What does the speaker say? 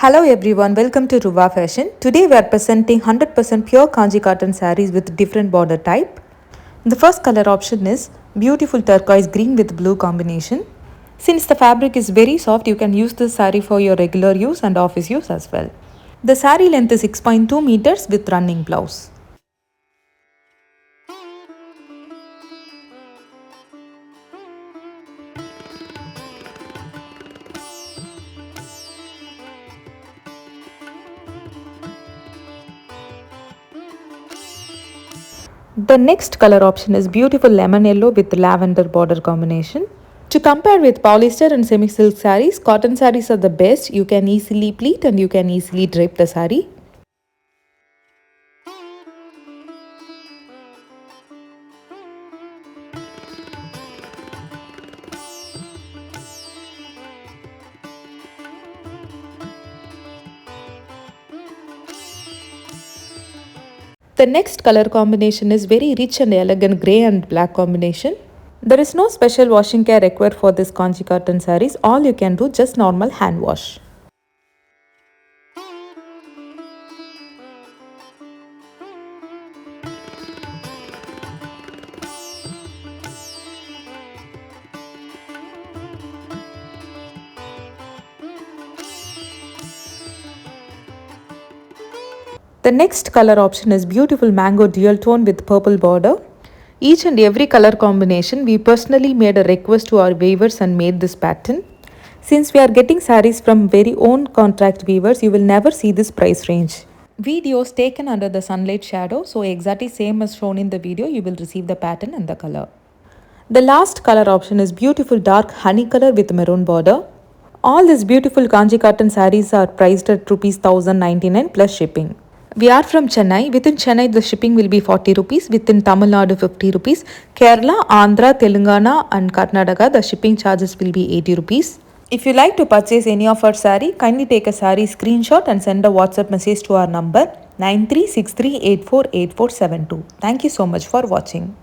Hello everyone, welcome to Ruva Fashion. Today we are presenting 100% pure Kanchi cotton sarees with different border type. The first color option is beautiful turquoise green with blue combination. Since the fabric is very soft, you can use this saree for your regular use and office use as well. The saree length is 6.2 meters with running blouse. The next color option is beautiful lemon yellow with lavender border combination. To compare with polyester and semi-silk sarees, cotton sarees are the best. You can easily pleat and you can easily drape the saree. The next color combination is very rich and elegant grey and black combination. There is no special washing care required for this Kanchi cotton sarees. All you can do just normal hand wash. The next color option is beautiful mango dual tone with purple border. Each and every color combination, we personally made a request to our weavers and made this pattern. Since we are getting sarees from very own contract weavers, you will never see this price range. Videos taken under the sunlight shadow, so exactly same as shown in the video, you will receive the pattern and the color. The last color option is beautiful dark honey color with maroon border. All these beautiful Kanchi cotton sarees are priced at Rs 1099 plus shipping. We are from Chennai. Within Chennai, the shipping will be 40 rupees. Within Tamil Nadu, 50 rupees. Kerala, Andhra, Telangana and Karnataka, the shipping charges will be 80 rupees. If you like to purchase any of our saree, kindly take a saree screenshot and send a WhatsApp message to our number 9363848472. Thank you so much for watching.